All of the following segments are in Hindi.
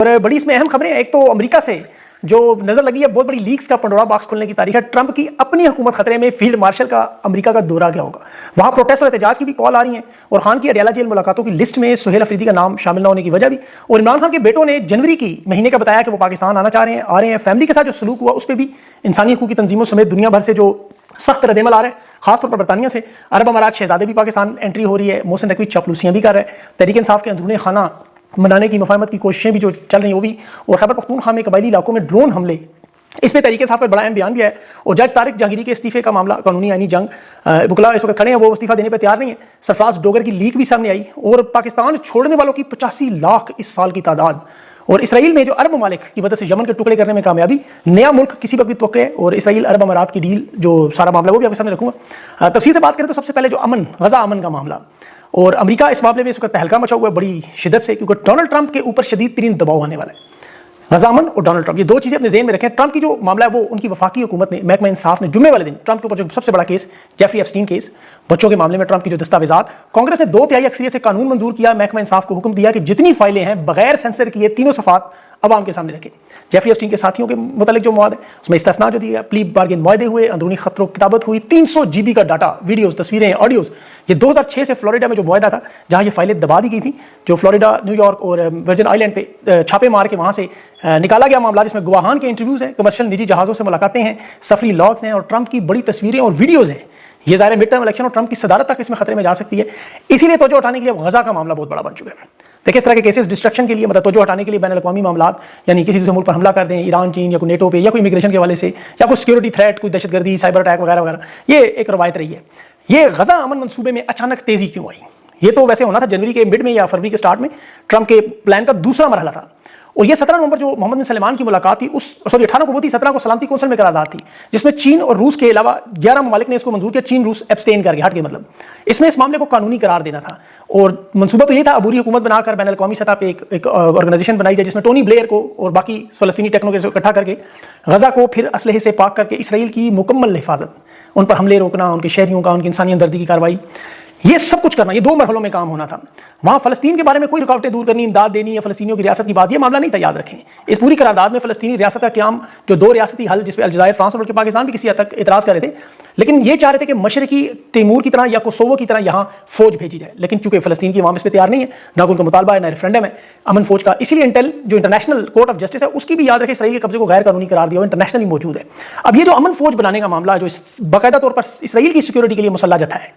और बड़ी इसमें अहम खबरें, एक तो अमेरिका से जो नजर लगी है, बहुत बड़ी लीक्स का पंडोरा बॉक्स खुलने की तारीख है। ट्रंप की अपनी हुकूमत खतरे में, फील्ड मार्शल का अमेरिका का दौरा क्या होगा, वहां प्रोटेस्ट और एहतजाज की भी कॉल आ रही है। और खान की अडयाला जेल मुलाकातों की लिस्ट में सुहेल अफरीदी का नाम शामिल न होने की वजह भी, और इमरान खान के बेटों ने जनवरी की महीने का बताया कि वो पाकिस्तान आना चाह रहे हैं, आ रहे हैं। फैमिली के साथ जो सलूक हुआ उस पर भी इंसानी हकूक की तंजीमों समेत दुनिया भर से जो सख्त रद्देमल आ रहे हैं, खासतौर पर बरतानिया से। अरब अमारात शहजादे भी पाकिस्तान एंट्री हो रही है, मोहसिन नकवी चापलूसियां भी कर रहे हैं, तहरीक इंसाफ के अंदरूनी खाना मनाने की मुफाहमत की कोशिशें भी जो चल रही हैं वो भी, और खैबर पख्तूनख्वा में कबायली इलाकों में ड्रोन हमले, इस पर तरीके साहब का बड़ा अहम बयान भी है। और जज तारिक जहांगीरी के इस्तीफे का मामला, कानूनी आईनी जंग, वकला इस वक्त खड़े हैं, वो इस्तीफा देने पर तैयार नहीं है। सरफराज डोगर की लीक भी सामने आई, और पाकिस्तान छोड़ने वालों की 85 लाख इस साल की तादाद। और इसराइल में जो अरब ममालिक की मदद से यमन के टुकड़े करने में कामयाबी, नया मुल्क किसी वक्त भी तवक्को है। और इसराइल अरब अमारात की डील, जो सारा मामला वो भी आपके सामने रखूंगा। तफसील से बात करें तो सबसे पहले जो अमन, गजा अमन का मामला, और अमेरिका इस मामले में इस वक्त तहलका मचा हुआ है बड़ी शिद्दत से, क्योंकि डोनाल्ड ट्रंप के ऊपर शदीद तरीन दबाव आने वाला है। गजामन और डोनाल्ड ट्रंप, ये दो चीजें अपने ज़हन में रखें। ट्रंप की जो मामला है वो उनकी वफाकी हुकूमत ने, महकमा इंसाफ ने जुम्मे वाले दिन ट्रंप के ऊपर जो सबसे बड़ा केस, जेफरी एप्स्टीन केस, बच्चों के मामले में ट्रंप की जो दस्तावेजात, कांग्रेस ने 2/3 अक्सरियत से कानून मंजूर किया। महकमा इंसाफ को हुक्म दिया कि जितनी फाइलें हैं बगैर सेंसर किए तीनों सफात अवाम के सामने रखें। जेफरी एप्स्टीन के साथियों के मुतालिक जो मवाद है उसमें इस्तिस्ना जो दिया, प्ली बार्गेन मुआहदे हुए, अंदरूनी खतरों की किताबत हुई, 300 GB का डाटा, वीडियोस, तस्वीरें, ऑडियोज। ये 2006 से फ्लोरिडा में जो मुआहदा था, जहां ये फाइलें दबा दी गई थी, जो फ्लोरिडा, न्यूयॉर्क और वर्जिन आइलैंड पे छापे मार के वहां से निकाला गया मामला, जिसमें गवाहान के इंटरव्यूज हैं, कमर्शियल निजी जहाजों से मुलाकातें हैं, सफरी लॉग्स हैं, और ट्रंप की बड़ी तस्वीरें और वीडियोज हैं। ये ज़ाहिर मिड टर्म इलेक्शन और ट्रंप की सदारत तक इसमें खतरे में जा सकती है। इसीलिए तवज्जो हटाने के लिए गजा का मामला बहुत बड़ा बन चुका है। देखिए, इस तरह के केसेस डिस्ट्रक्शन के लिए, मतलब तवज्जो हटाने के लिए बैन अल-अक़वामी मामलात, यानी किसी दूसरे मुल्क पर हमला कर दें, ईरान, चीन या कोई नेटो पे, या कोई इमिग्रेशन के हवाले से, या कोई सिक्योरिटी थ्रेट, कोई दहशतगर्दी, साइबर अटैक वगैरह वगैरह, ये एक रवायत रही है। ये गजा अमन मंसूबे में अचानक तेजी क्यों आई? ये तो वैसे होना था जनवरी के मिड में या फरवरी के स्टार्ट में, ट्रंप के प्लान का दूसरा मरहला था। और ये 17 नवंबर जो मोहम्मद बिन सलमान की मुलाकात थी, 18 को वो थी, 17 को सलामती कौंसिल में करारदाद थी, जिसमें चीन और रूस के अलावा 11 ममालिक ने इसको मंजूर किया। चीन रूस एब्सटेन कर गया, हट के, मतलब इसमें इस मामले को कानूनी करार देना था। और मंसूबा तो ये था, अबूरी हुकूमत बनाकर बैन अल-अक़वामी सतह पे एक ऑर्गेनाइजेशन बनाई जाए, जिसमें टोनी ब्लेयर को और बाकी फ़लस्तीनी टेक्नोक्रेट्स को इकट्ठा करके गजा को फिर असलहे से पाक करके इसराइल की मुकम्मल हिफाजत, उन पर हमले रोकना, उनके शहरियों का, उनकी इंसानी हमदर्दी की कार्रवाई, ये सब कुछ करना, ये 2 मरहलों में काम होना था। वहां फलस्तीन के बारे में कोई रुकावटें दूर करनी, इमदाद देनी या फलस्तीनियों की रियासत की बात, ये मामला नहीं था, याद रखें। इस पूरी करारदाद में फलस्तीनी रियासत का क्याम, जो 2 रियासती हल, जिसपे अलजायर, फ्रांस और बल्कि पाकिस्तान भी किसी हद तक एतराज कर रहे थे, लेकिन ये चाह रहे थे कि मशरकी तैमूर की तरह या कोसोवो की तरह यहाँ फौज भेजी जाए। लेकिन चूंकि फलस्तीन की अवाम इस पर तैयार नहीं है, ना उनका मुतालबा है, ना रेफरेंडम है अमन फौज का, इसीलिए इंटेल, जो इंटरनेशनल कोर्ट ऑफ जस्टिस है, उसकी भी याद रखें, इसराइल के कब्जे को गैर कानूनी करार दिया, इंटरनेशनली मौजूद है। अब ये जो अमन फौज बनाने का मामला, जो बाकायदा तौर पर इसराइल की सिक्योरिटी के लिए मुसल्ला जथा है,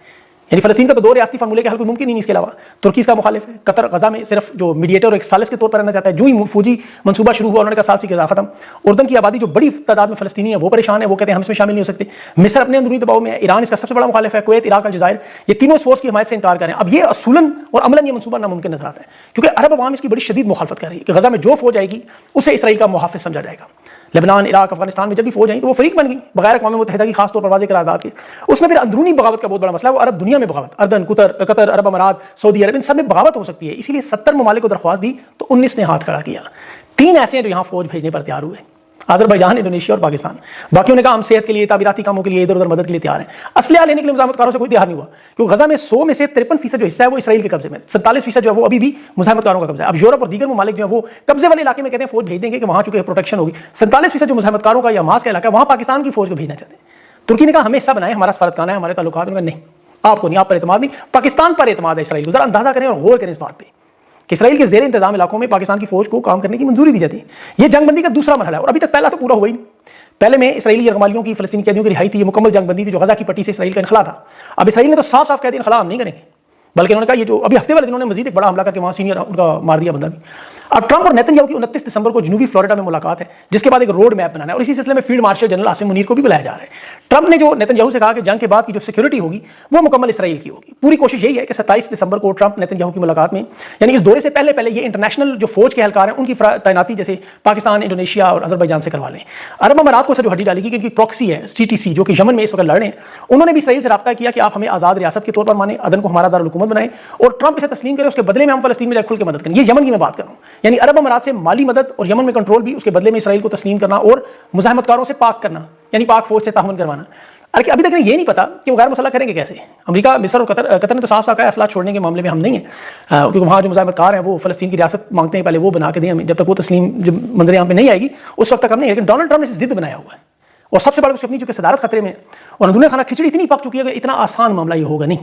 यानी फलस्तीन का तो 2 रियासती फार्मूले के हल कोई मुमकिन नहीं, इसके अलावा तुर्की इसका मुखालिफ है, कतर गजा में सिर्फ जो मीडिएटर और एक सालिस के तौर पर रहना चाहता है। जो ही फौजी मंसूबा शुरू हुआ, उन्होंने कहा साल से गजा खत्म। उर्दन की आबादी जो बड़ी तादाद में फलस्तीनी है, वो परेशान है, वो कहते हैं हम इसमें शामिल नहीं हो सकते। मिस्र अपने अंदरूनी दबाव में है, ईरान इसका सबसे बड़ा मुखालिफ है, कुवैत, इराक, अलजायर, ये तीनों इस फोर्स की हिमायत से इनकार करें। अब ये असूलन और अमलन ये मंसूबा नामुमकिन नजर आता है, क्योंकि अरब अवाम इसकी बड़ी शदीद मुखालफत कर रही है कि गजा में जो फौज आएगी उसे इसराइल का मुहाफिज समझा जाएगा। लेबनान, इराक, अफगानिस्तान में जब भी फौज आई तो वो फरीक बन गई बगैर अक़वाम मुत्तहिदा की खास तौर पर वाज़ेह करारदाद के। उसमें फिर अंदरूनी बगावत का बहुत बड़ा मसला है, वो अरब दुनिया में बगावत, अर्दन, कतर, अरब अमारात, सऊदी अरब, इन सब में बगावत हो सकती है। इसीलिए 70 ममालिक को दरख्वास्त दी तो 19 ने हाथ खड़ा किया। 3 ऐसे हैं जो यहाँ फौज भेजने पर तैयार हुए, अज़रबैजान, इंडोनेशिया और पाकिस्तान। बाकियों ने कहा हम सेहत के लिए, ताबीराती कामों के लिए, इधर उधर मदद के लिए तैयार हैं। असलहा लेने के लिए मुज़ाहमतकारों से कोई तैयार नहीं हुआ, क्योंकि गजा में 100 में से 53% जो हिस्सा है वो इसराइल के कब्जे में, 47% जो है वो अभी भी मुज़ाहमतकारों का कब्जा है। अब यूरोप और दीगर ममालिक जो है वो कब्जे वाले इलाके में कहते हैं फौज भेज देंगे कि वहाँ चूंकि प्रोटेक्शन होगी। 47% जो मुज़ाहमतकारों का या हमास का इलाका है, वहाँ पाकिस्तान की फौज को भेजना चाहते हैं। तुर्की ने कहा हमें हिस्सा बनाए, हमारा सफारतखाना है, हमारे ताल्लुकात, नहीं, आपको नहीं, आप पर एतमाद नहीं, पाकिस्तान पर एतमाद है इसराइल। जरा अंदाजा करें और गौर करें इस बात पर कि इसराइल के ज़ेर इंतजाम इलाकों में पाकिस्तान की फौज को काम करने की मंजूरी दी जाती है। यह जंगबंदी का दूसरा मरहला है, और अभी तक पहला तो पूरा हुआ ही नहीं। पहले में इसराइली यरगमालियों की, फलस्तीनी कैदियों की रिहाई थी, ये मुकम्मल जंगबंदी थी, जो गजा की पट्टी से इसराइल का इनखला था। अब इसराइल ने तो साफ साफ कह दिया इनखला हम नहीं करेंगे, बल्कि उन्होंने कहा ये जो अभी हफ्ते वाले दिनों ने मजीद एक बड़ा हमला करके वहां सीनियर उनका मार दिया बंदा भी। अब ट्रंप और नेतन्याहू की 29 दिसंबर को जनूबी फ्लोरिडा में मुलाकात है, जिसके बाद एक रोड मैप बनाना है, और इसी सिलसिले में field marshal general Asim Munir को भी बुलाया जा रहा है। ट्रंप ने जो नेतन्याहू से कहा कि जंग के बाद की जो सिक्योरिटी होगी वो मुकम्मल इसराइल की होगी। पूरी कोशिश यही है कि 27 दिसंबर को ट्रंप नेतन्याहू की मुलाकात में, यानी इस दौरे से पहले पहले ये इंटरनेशनल जो फौज के एहलकार हैं उनकी तैनाती जैसे पाकिस्तान, इंडोनेशिया और अज़रबैजान से करवा लें। अरब अमारात को जो हड्डी डालेगी, क्योंकि प्रॉक्सी है CTC जो कि यमन में इस वक्त लड़ रहे हैं, उन्होंने भी इसराइल से रब्ता किया कि आप हमें आज़ाद रियासत के तौर पर माने, अदन को हमारा दारुल हुकूमत बनाएं, और ट्रंप इसे तस्लीम करें, उसके बदले में हम फलस्तीन में खुल के मदद करें। ये यमन की मैं बात कर रहा हूँ, यानी अरब अमारात से माली मदद और यमन में कंट्रोल भी, उसके बदले में इसराइल को तस्लीम करना और मुज़ाहमतकारों से पाक करना, यानी पाक फौज से ताहमुन करवाना। अभी तक ये नहीं पता कि वो गैर मुसल्लह करेंगे कैसे। अमेरिका, मिस्र और कतर ने तो साफ साफ कहा असला छोड़ने के मामले में हम नहीं हैं, क्योंकि वहाँ जो मुजाहिमतकार हैं वो फ़लस्तीन की रियासत मांगते हैं, पहले वो बना के दें हमें, जब तक वो तस्लीम जब मंजर यहाँ पे नहीं आएगी उस वक्त तक हम नहीं। लेकिन डोनाल्ड ट्रंप ने जिद बनाया हुआ है, और सबसे बड़ा उसकी अपनी चूंकि सदारत खतरे में, और अंदरूनी खाना खिचड़ी इतनी पक चुकी है कि इतना आसान मामला ये होगा नहीं।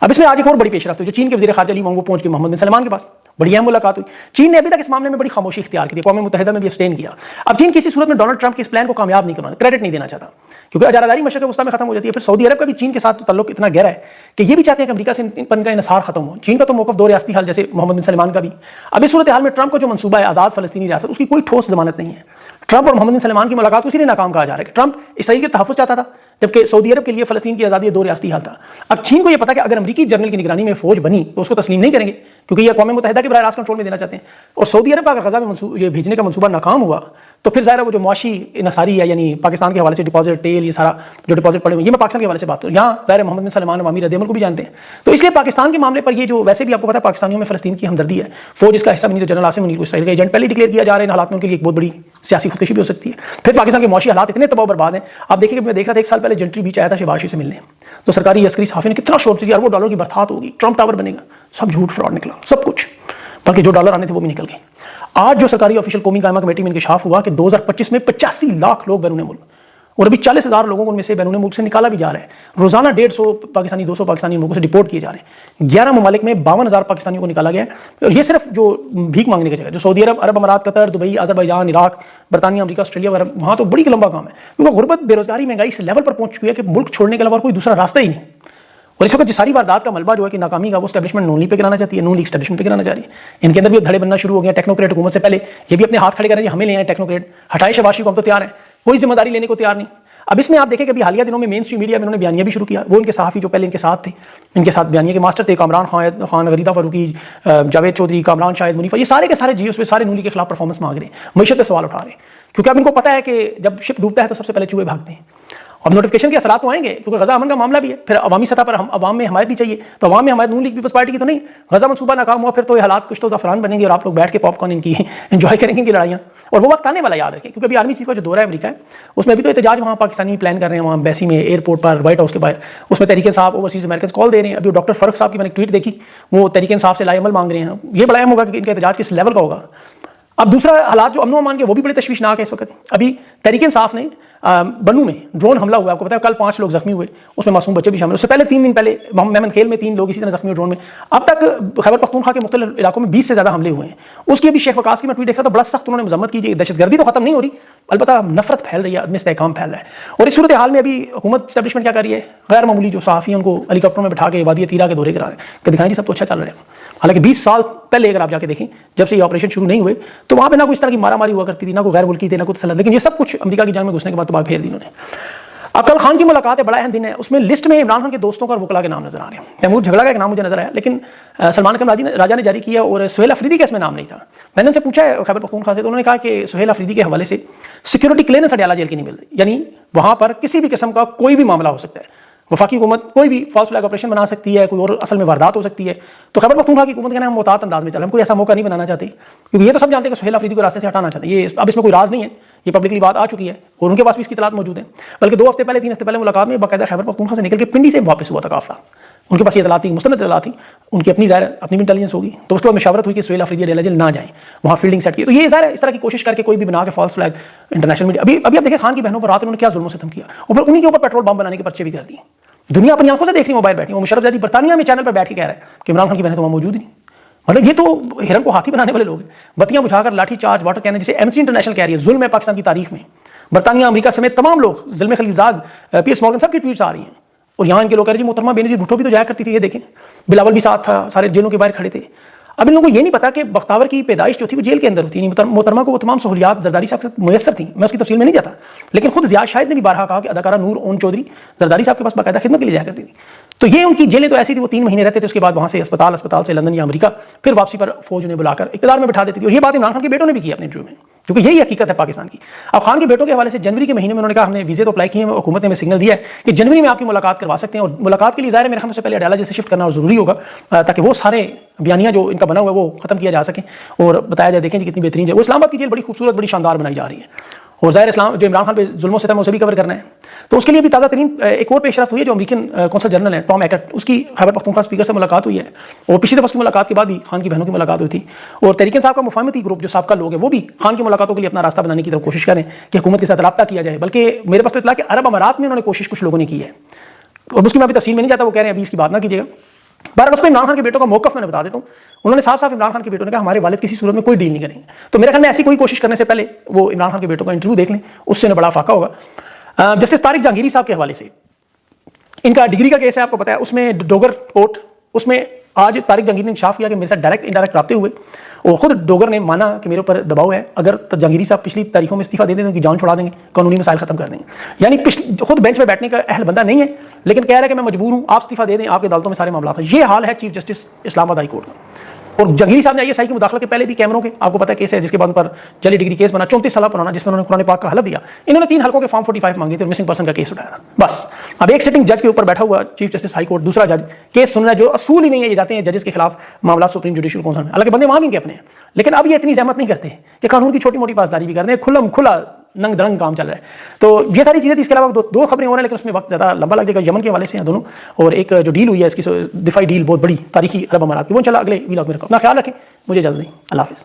अब इसमें आज एक और बड़ी पेशरफ्त हुई, जो चीन के वज़ीर ख़ारिजा वो पहुंच के मोहम्मद बिन सलमान के पास, बड़ी अहम मुलाकात हुई। चीन ने अभी तक इस मामले में बड़ी खामोशी इख्तियार की थी, क़ौम मुत्तहिदा में भी अब्सटेन किया। अब चीन किसी सूरत में डोनाल्ड ट्रंप के इस प्लान को कामयाब नहीं करना, क्रेडिट नहीं देना चाहता, क्योंकि अजारादारी मशरक़ वस्ता में खत्म हो जाती है। फिर सऊदी अरब का भी चीन के साथ तल्लुक इतना गहरा है कि ये भी चाहते हैं कि अमेरिका से इनपन का इन्हिसार खत्म हो। चीन का तो मौक़िफ़ दो रियासती हाल जैसे मोहम्मद बिन सलमान का भी। अब इस सूरत हाल में ट्रंप का जो मनसूबा है आज़ाद फ़लस्तीनी रियासत, उसकी कोई ठोस जमानत नहीं है। ट्रंप और मोहम्मद बिन सलमान की मुलाकात को इसीलिए नाकाम कहा जा रहा है कि ट्रंप इसराइल के तहफ़्फ़ुज़ चाहता था, जबकि सऊदी अरब के लिए फ़लस्तीन की आज़ादी दो रियासती हाल था। अब चीन को यह पता कि अगर अमेरिकी जनरल की निगरानी में फ़ौज बनी तो उसको तस्लीम नहीं करेंगे, क्योंकि यह क़ौम मुत्तहिदा के बराह रास्त कंट्रोल में देना चाहते हैं। और सऊदी अरब का अगर गज़ा में ये भेजने का मनसूबा नाकाम हुआ तो फिर ज़ाहिर है वो जो मुआशी इंसारी है, यानी पाकिस्तान के हवाले से डिपॉजिट टेल, ये सारा जो डिपॉजिट पड़े हुए, ये मैं पाकिस्तान के हवाले से बात करूँ, यहाँ ज़ाहिर मोहम्मद बिन सलमान और अमीर रद्दी-ए-अमल को भी जानते हैं। तो इसलिए पाकिस्तान के मामले पर ये जो वैसे भी आपको पता है पाकिस्तानियों में फ़लस्तीन की हमदर्दी है, फ़ौज इसका हिस्सा बनी, तो जनरल आसिम मुनीर को इसराइल का एजेंट पहले डिक्लेयर किया जा रहा है। इन हालात में उनके लिए एक बहुत बड़ी सियासी खुदकुशी भी हो सकती है। फिर पाकिस्तान के मुआशी हालात इतने तबाह बर्बाद हैं। आप देखिए, मैं देख रहा था एक साल पहले जेंट्री बीच आया था शहबाज शरीफ से मिलने, तो सरकारी अस्करी सहाफ़ी ने कितना शोर किया, अरबों डॉलर की बरसात होगी, ट्रंप टावर बनेगा, सब झूठ फ्रॉड निकला, सब कुछ, बल्कि जो डॉलर आने थे वो भी निकल गए। आज जो सरकारी ऑफिशियल कौमी कायमा कमेटी में इंकशाफ हुआ कि 2025 में 85 लाख लोग बैरून मुल्क, और अभी 40,000 लोगों को उनमें से बैरून मुल्क से निकाला भी जा रहा है। रोजाना 150 पाकिस्तानी 200 पाकिस्तानी लोगों से डिपोर्ट किए जा रहे हैं। 11 ममालिक में 52,000 पाकिस्तानियों को निकाला गया है, और ये सिर्फ जो भीख मांगने की जगह, जो सऊदी अरब, अरब अमारात, कतर, दुबई, अज़रबैजान, इराक, बरतानिया, अमेरिका, ऑस्ट्रेलिया वगैरह, वहाँ तो बड़ी लंबा काम है, क्योंकि गुर्बत, बेरोजगारी, महंगाई इस लेवल पर पहुंच चुकी है कि मुल्क छोड़ने के अलावा कोई दूसरा रास्ता ही नहीं। और इस वक्त सारी वारदात का मलबा जो है कि नाकामी का, वो एस्टैब्लिशमेंट नून लीग पे गिराना चाहती है, नून लीग एस्टैब्लिशमेंट पे गिराना चाह रही है। इनके अंदर भी धड़े बनना शुरू हो गए। टेक्नोक्रेट हुकूमत से पहले ये भी अपने हाथ खड़े कर रहे हैं, हमें ले आए टेक्नोक्रेट, हटाए शहबाज को, हम तो तैयार हैं, कोई जिम्मेदारी लेने को तैयार नहीं। अब इसमें आप देखें कि अभी हालिया दिनों में मेन स्ट्रीम मीडिया में उन्होंने बयानिया भी शुरू किया। वो इनके सहाफ़ी जो पहले इनके साथ थे, इनके साथ बयानिया के मास्टर थे, कामरान खान, गरीदा फारूकी, जावेद चौधरी, कामरान शाहिद मुनीफा, ये सारे के सारे जी उस पर सारे नून लीग के खिलाफ परफॉर्मेंस मांग रहे हैं, मईशत पे सवाल उठा रहे हैं, क्योंकि अब इनको पता है कि जब शिप डूबता है तो सबसे पहले चूहे भागते हैं। अब नोटिफिकेशन के असरात तो आएंगे, क्योंकि गजा अमन का मामला भी है, फिर अवामी सतह पर हम अवाम में हमायत भी चाहिए, तो अवाम में हमायत नून लीग पीपल्स पार्टी की तो नहीं। गजा मनसूबा नाकाम हुआ, फिर तो ये हालात कुछ तो ज़फ़रान बनेंगे और आप लोग बैठ के पॉपकॉर्न इनकी एंजॉय करेंगे इनकी लड़ाइयाँ। और वो वक्त आने वाला, याद रखें, क्योंकि अभी आर्मी चीफ का जो दौरा है अमेरिका है, उसमें अभी तो एहतजाज वहाँ पाकिस्तानी प्लान कर रहे हैं, वहाँ एम्बेसी में, एयरपोर्ट पर, व्हाइट हाउस के बाहर, उसमें Tehreek Insaf, overseas American call दे रहे हैं। अभी डॉक्टर फ़ारूक साहब की मैंने ट्वीट देखी, वो तहरीक इंसाफ से लाएअमल मांग रहे हैं। ये बड़ा अहम होगा कि इनका एहतजाज किस लेवल का होगा। अब दूसरा हालात जो अमन अमान के, वो भी बड़े तशवीशनाक है इस वक्त। अभी तहरीक इंसाफ ने बन्नू में ड्रोन हमला हुआ, आपको पता है, कल 5 लोग जख्मी हुए, उसमें मासूम बच्चे भी शामिल। उससे पहले 3 दिन पहले मेमन खेल में 3 लोग इसी तरह जख्मी हुए ड्रोन में। अब तक खैबर पख्तूनख्वा के मुख्तलिफ इलाकों में 20 से ज़्यादा हमले हुए हैं। उसकी अभी शेख वकास की मैं ट्वीट देख रहा था, बड़ा सख्त उन्होंने मजम्मत की। दहशतगर्दी तो खत्म नहीं हो रही, अलबत्ता नफरत फैल रही है, आदमी इस्तेहकाम फैल रहा है। और इस सूरत हाल में अभी हुकूमत एस्टैब्लिशमेंट क्या कर रही है, गैर मामूली जो सहाफ़ी हैं उनको हेलीकॉप्टरों में बिठा के वादी तीरा के दौरे करा रहे हैं कि दिखाएं जी सब तो अच्छा चल रहा है। हालांकि 20 साल पहले अगर आप जाके देखें, जब से ये ऑपरेशन शुरू नहीं हुए, तो वहाँ पे ना कोई इस तरह की मारामारी हुआ करती थी, ना कोई गैर मुल्की थे, ना कोई तसल्लुत, लेकिन ये सब कुछ अमेरिका की जान में घुसने के बाद तबाह फेर दी इन्होंने। अकल खान की मुलाकात है, बड़ा अहम दिन है। उसमें लिस्ट में इमरान खान के दोस्तों का और वकला के नाम नजर आ रहे हैं। तैमूर झगड़ा का एक नाम मुझे नजर आया, लेकिन सलमान खान राजा ने जारी किया, और सुहेल अफरीदी का इसमें नाम नहीं था। मैंने उनसे पूछा है खैबर पख्तूनख्वा से, तो उन्होंने कहा कि सुहेल अफरीदी के हवाले से सिक्योरिटी क्लियरेंस अडयाला जेल की नहीं मिल रही, यानी वहाँ पर किसी भी किस्म का कोई भी मामला हो सकता है। वफाकी हुकूमत कोई भी फॉल्स फ्लैग ऑपरेशन बना सकती है, कोई और असल में वारदात हो सकती है। तो खैबर पख्तूनख्वा की हुकूमत कहना हम मुहतात अंदाज में चले, हम कोई ऐसा मौका नहीं बनाना चाहते, क्योंकि ये तो सब जानते हैं कि सुहेल अफरीदी को रास्ते से हटाना चाहते हैं। ये अब इसमें कोई राज नहीं है, ये पब्लिकली बात आ चुकी है, और उनके पास भी इसकी इतलात मौजूद है। बल्कि 2 हफ्ते पहले 3 हफ्ते पहले मुलाकात में बाकायदा खैबर पख्तूनख्वा से निकल के पिंडी से वापस हुआ था काफिला। उनके पास ये इतलात थी, मुस्तनद इतलात थी, उनकी अपनी अपनी इंटेलिजेंस होगी। तो उसके बाद मशावरत हुई कि सुहेल अफरीदी अडयाला जेल ना जाए, वहाँ फील्डिंग सेट की। तो ये ज़ाहिर इस तरह की कोशिश करके कोई भी बना के फॉल्स फ्लैग इंटरनेशनल मीडिया, अभी आप देखिए खान की बहनों पर रात उन्होंने क्या जुल्म सितम किया, और फिर उन्हीं के ऊपर पेट्रोल बम बनाने के पर्चे भी कर दिए। दुनिया अपनी आंखों से देख रही, मोबाइल बैठी, वो मुशर्रफ ज़ैदी बरतानिया में चैनल पर बैठ के कह रहा है कि इमरान खान की बहनें तो वहाँ मौजूद ही नहीं। मतलब ये तो हिरन को हाथी बनाने वाले लोग हैं। बत्तियां बुझाकर लाठी चार्ज, वाटर कैनन, जिसे एमसी इंटरनेशनल कह रही है, जुल्म है पाकिस्तान की तारीख में। बरतानिया, अमेरिका समेत तमाम लोग, ज़ुल्म खलीलजाद, पीएस मॉर्गन, सबकी ट्वीट्स आ रही हैं। और यहाँ इनके लोग कह रहे हैं जी मोहतरमा बेनज़ीर भुट्टो भी तो जाया करती थी, ये देखें, बिलावल भी साथ था, सारे जेलों के बाहर खड़े थे। अब इन लोगों को ये नहीं पता कि बख्तावर की पैदाइश जो थी वो जेल के अंदर होती है। मोहतरमा को वो तमाम सहूलियात जरदारी साहब से मुयसर थी, मैं उसकी तफसील में नहीं जाता, लेकिन खुद ज़ियाद शाहिद ने भी बारहा कहा कि अदाकारा नूर ओन चौधरी जरदारी साहब के पास बाकायदा खिदमत के लिए जाया करती थी। तो ये उनकी जेलें तो ऐसी थी, वो 3 महीने रहते थे, उसके बाद वहाँ से अस्पताल से लंदन या अमेरिका, फिर वापसी पर फौज उन्हें बुलाकर इक़्तिदार में बिठा देती थी। और ये बात इमरान खान के बेटों ने भी की अपने इंटरव्यू में, क्योंकि यही हकीकत है पाकिस्तान की। अब खान के बेटों के हवाले से जनवरी के महीने में उन्होंने कहा हमने वीज़े तो अप्लाई किए हैं, हुकूमत ने हमें सिग्नल दिया है कि जनवरी में आपकी मुलाकात करवा सकते हैं। और मुलाकात के लिए ज़ाहिर है मेरे ख्याल से पहले अडयाला जैसे शिफ्ट करना ज़रूरी होगा, ताकि वो सारे बयानिया जो इनका बना हुआ है वो खत्म किया जा सके और बताया जाए देखें जी कितनी बेहतरीन है। वो इस्लामाबाद की जेल बड़ी खूबसूरत, बड़ी शानदार बनाई जा रही है। और ज़ाहिर इस्लाम जो इमरान खान पे जुल्मों से था उसे भी कवर करना है। तो उसके लिए भी ताज़ा तरीन एक और पेशरफ्त हुई है, जो अमेरिकन कौंसल जनरल है टॉम एकर्ट, उसकी खैबर पख्तूनख्वा स्पीकर से मुलाकात हुई है। और पिछली दफ़ा उसकी मुलाकात के बाद भी खान की बहनों की मुलाकात हुई थी। और तहरीक इंसाफ का मुफाहमती ग्रुप जो साबका लोग हैं वो भी खान की मुलाकातों के लिए अपना रास्ता बनाने की तरफ कोशिश करें कि हुकूमत के साथ रब्ता किया जाए। बल्कि मेरे पास तो इतला कि अरब अमारात में उन्होंने कोशिश कुछ लोगों ने की है, और उसकी मैं अभी तफसील में नहीं जाता, वो कह रहे हैं अभी इसकी बात ना कीजिएगा। बहरहाल उसमें इमरान खान के बेटों का मौक़िफ़ मैंने बता देता हूँ। उन्होंने साफ साफ इमरान खान के बेटों ने कहा हमारे वालिद किसी सूरत में कोई डील नहीं करेंगे। तो मेरे ख्याल में ऐसी कोई कोशिश करने से पहले वो इमरान खान के बेटों का इंटरव्यू देख लें, उससे उन्हें बड़ा फाका होगा। जस्टिस तारिक जहांगीरी साहब के हवाले से इनका डिग्री का केस है, आपको पता है, उसमें डोगर कोर्ट, उसमें आज तारिक जहांगीर ने इंसाफ किया कि मेरे साथ डायरेक्ट इनडायरेक्ट रब्ते हुए, और खुद डोगर ने माना कि मेरे ऊपर दबाव है, अगर जहांगीरी साहब पिछली तारीखों में इस्तीफा दे दें तो उनकी जान छुड़ा देंगे, कानूनी मसाइल खत्म कर देंगे। यानी खुद बेंच में बैठने का अहल बंदा नहीं है, लेकिन कह रहा है कि मैं मजबूर हूं, आप इस्तीफा दे दें, आपकी अदालतों में सारे मामला हैं। ये हाल है chief justice Islamabad high court का। और जहांगीरी साहब ने ISI की मुदाखलत के पहले भी कैमरों के, आपको पता है केस है, जिसके बाद पर जली डिग्री केस बना 34 साल पुराना, जिसमें उन्होंने कुरान पाक का हलफ दिया। इन्होंने 3 हल्कों के फॉर्म 45 मांगे थे और मिसिंग पर्सन का केस उठाया था। बस अब एक सिटिंग जज के ऊपर बैठा हुआ चीफ जस्टिस हाई कोर्ट, दूसरा जज केस सुन रहा है, जो असूल ही नहीं है। ये जाते हैं जजेस के खिलाफ मामला सुप्रीम जुडिशियल काउंसिल में, हालांकि बंदे वहां भी इनके अपने हैं, लेकिन अब ये इतनी जहमत नहीं करते कि कानून की छोटी मोटी पासदारी भी करते हैं, खुल्लम खुला नंग दरंग काम चल रहा है। तो ये सारी चीज़ें थी। इसके अलावा दो खबरें हो रही हैं, लेकिन उसमें वक्त ज़्यादा लंबा लग जाएगा। यमन के हवाले से हैं दोनों, और एक जो डील हुई है इसकी दिफाई डील बहुत बड़ी तारीखी अरब अमारात की, वो चला अगले वीलॉग में रखो। अपना ख्याल रखें, मुझे इजाज़त नहीं, अल्लाह हाफ़िज़।